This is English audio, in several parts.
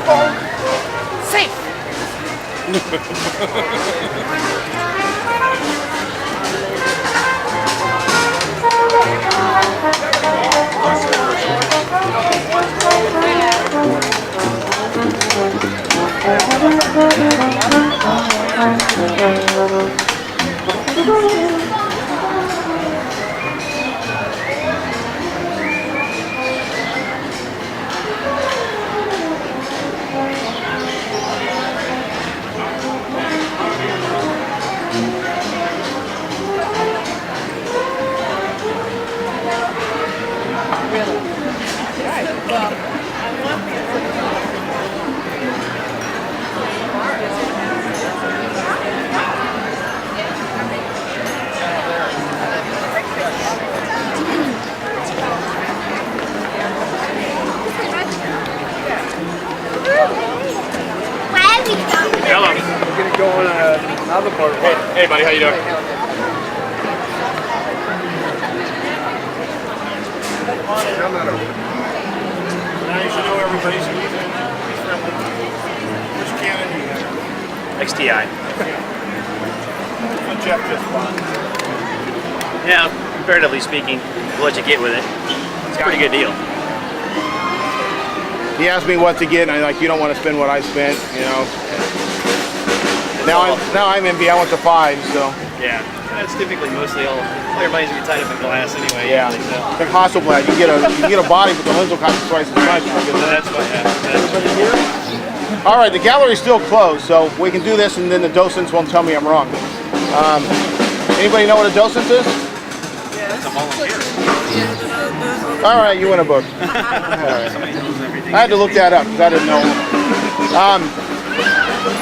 Safe. Hello. We're gonna go on another part. Hey, buddy, how you doing? Now you should know everybody's using. Which cannon do you have? XTI. What Jeff just bought. Yeah, comparatively speaking, what you get with it, it's a pretty good deal. He asked me what to get, and I'm like, you don't want to spend what I spent, you know. Now I'm MB. I went to 5, so. Yeah, that's typically mostly all. Everybody's gonna be tied up in glass anyway. Yeah. Usually, so. The Hasselblad, you can get a body, but the lens will cost twice as much. That's fine. Yeah. All right, the gallery's still closed, so we can do this, and then the docents won't tell me I'm wrong. Anybody know what a docent is? That's a volunteer. All right, you win a book. All right. I had to look that up because I didn't know.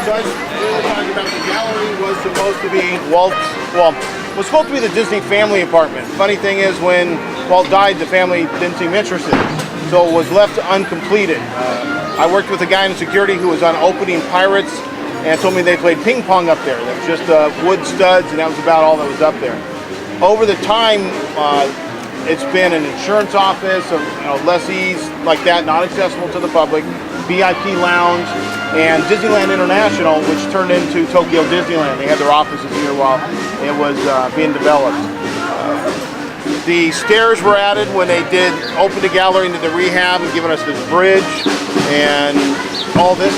So I was talking about the gallery was supposed to be was supposed to be the Disney family apartment. Funny thing is, when Walt died, the family didn't seem interested, so it was left uncompleted. I worked with a guy in security who was on opening Pirates and told me they played ping pong up there. There was just wood studs, and that was about all that was up there. Over the time, it's been an insurance office of lessees like that, not accessible to the public, VIP lounge, and Disneyland International, which turned into Tokyo Disneyland. They had their offices here while it was being developed. The stairs were added when they did open the gallery into the rehab and given us this bridge and all this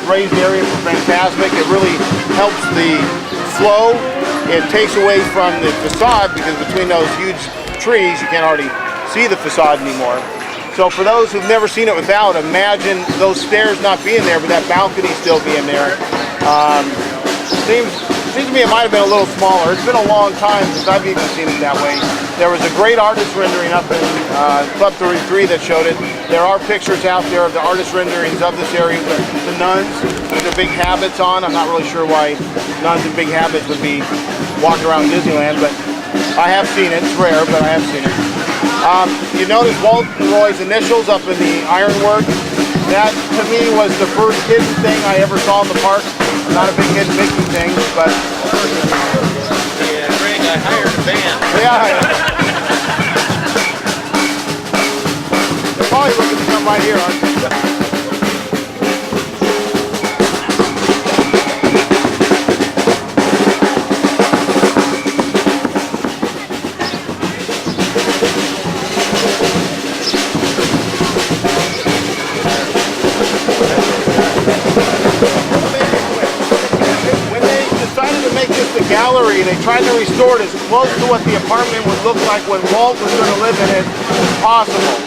raised area for Fantasmic. It really helps the flow. It takes away from the facade because between those huge trees you can't already see the facade anymore. So for those who've never seen it without, imagine those stairs not being there, but that balcony still being there. Seems to me it might have been a little smaller. It's been a long time since I've even seen it that way. There was a great artist rendering up in Club 33 that showed it. There are pictures out there of the artist renderings of this area. The nuns with their big habits on. I'm not really sure why nuns in big habits would be walking around Disneyland, but I have seen it. It's rare, but I have seen it. You notice Walt and Roy's initials up in the ironwork. That, to me, was the first hidden thing I ever saw in the park. Not a big hidden Mickey thing, but... Yeah, Greg, I hired a band. Yeah. They're probably looking to come right here, aren't they? Gallery, they tried to restore it as close to what the apartment would look like when Walt was going to live in it as possible.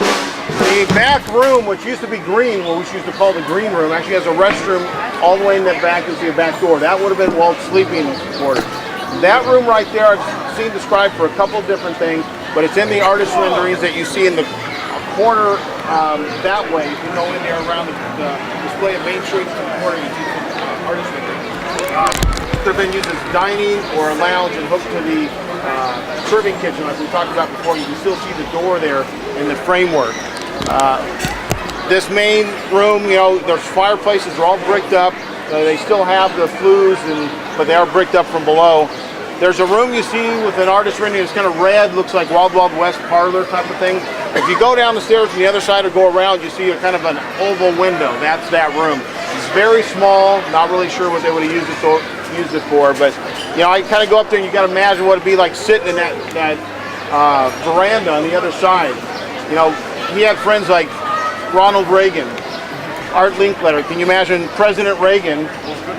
The back room, which used to be green, what we used to call the green room, actually has a restroom all the way in that back. You see a back door. That would have been Walt's sleeping quarters. That room right there, I've seen described for a couple different things, but it's in the artist renderings that you see in the corner that way. If you go in there around the display of Main Street to the corner, you see some artist renderings. They've been used as dining or a lounge and hooked to the serving kitchen like we talked about before. You can still see the door there in the framework. This main room, there's fireplaces, they're all bricked up. They still have the flues, but they are bricked up from below. There's a room you see with an artist rendering. It's kind of red, looks like Wild Wild West parlor type of thing. If you go down the stairs from the other side or go around, you see a kind of an oval window. That's that room. It's very small. Not really sure what they would have used it for, but you know, I kind of go up there and you got to imagine what it'd be like sitting in that veranda on the other side. You know, he had friends like Ronald Reagan, Art Linkletter. Can you imagine President Reagan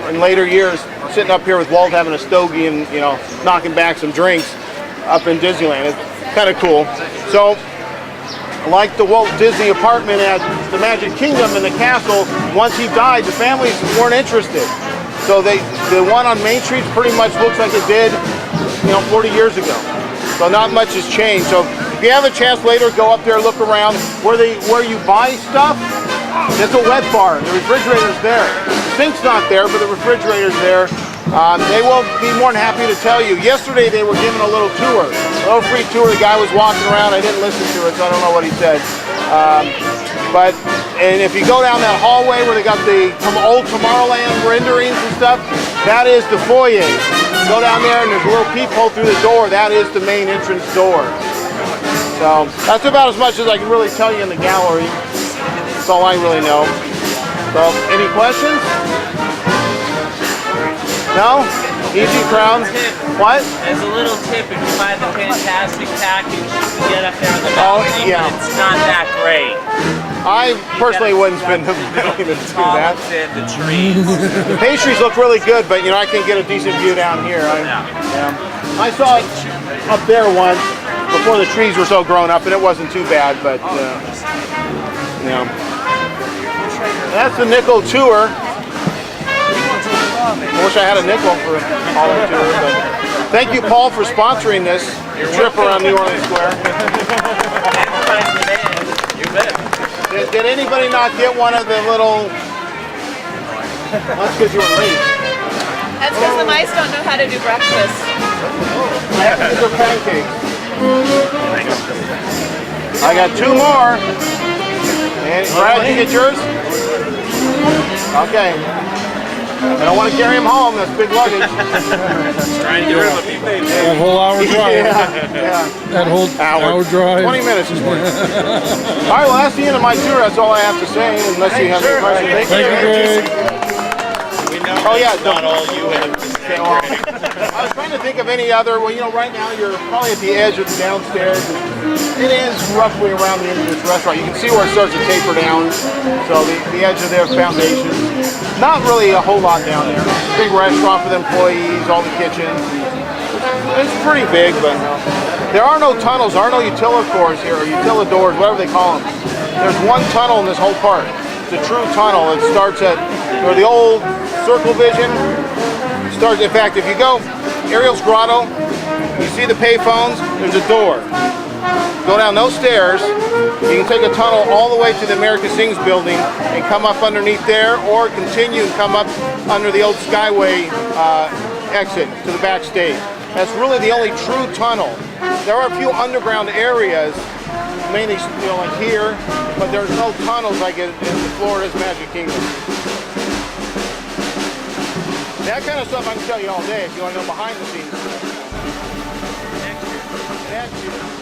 in later years sitting up here with Walt having a stogie and, you know, knocking back some drinks up in Disneyland? It's kind of cool. So, like the Walt Disney apartment at the Magic Kingdom in the castle, once he died, the families weren't interested. So the one on Main Street pretty much looks like it did, you know, 40 years ago. So not much has changed. So if you have a chance later, go up there, look around. Where you buy stuff, it's a wet bar. The refrigerator's there. The sink's not there, but the refrigerator's there. They will be more than happy to tell you. Yesterday they were giving a little tour, a little free tour. The guy was walking around. I didn't listen to it, so I don't know what he said. And if you go down that hallway where they got the old Tomorrowland renderings and stuff, that is the foyer. Go down there and there's a little peephole through the door. That is the main entrance door. So that's about as much as I can really tell you in the gallery. That's all I really know. So, any questions? No? Easy crowd. What? As a little tip, if you buy the fantastic package, you can get up there on the balcony, yeah. but it's not that great. I personally wouldn't spend the million to do that. And the trees. The pastries look really good, but you know, I can get a decent view down here. I saw it up there once before the trees were so grown up, and it wasn't too bad, but you know. That's the nickel tour. I wish I had a nickel for a holiday tour, but thank you, Paul, for sponsoring this trip around New Orleans Square. You bet. Did anybody not get one of the little... That's because you were late. That's because the mice don't know how to do breakfast. These are pancakes. I got two more. And Brad, you get yours? Okay. I don't want to carry him home. That's big luggage. Trying to get rid of a few things. That whole hour drive. Yeah. That whole hour drive. 20 minutes is worth. All right, well, that's the end of my tour. That's all I have to say, unless you have any questions. Thank you, Greg. We know Oh, yeah, not all you have to say. Okay, well, I was trying to think of any other. Well, you know, right now you're probably at the edge of the downstairs. It is roughly around the end of this restaurant. You can see where it starts to taper down. So the edge of their foundation. Not really a whole lot down there. Big restaurant for the employees, all the kitchens. It's pretty big, but there are no tunnels. There are no utilidors here, or utilidors, whatever they call them. There's one tunnel in this whole park. It's a true tunnel. It starts at where the old Circle Vision starts. In fact, if you go Ariel's Grotto, you see the payphones, there's a door. Go down those stairs, you can take a tunnel all the way to the America Sings building and come up underneath there, or continue and come up under the old Skyway exit to the backstage. That's really the only true tunnel. There are a few underground areas, mainly like here, but there's no tunnels like in Florida's Magic Kingdom. That kind of stuff I can tell you all day if you want to know behind the scenes. Next year.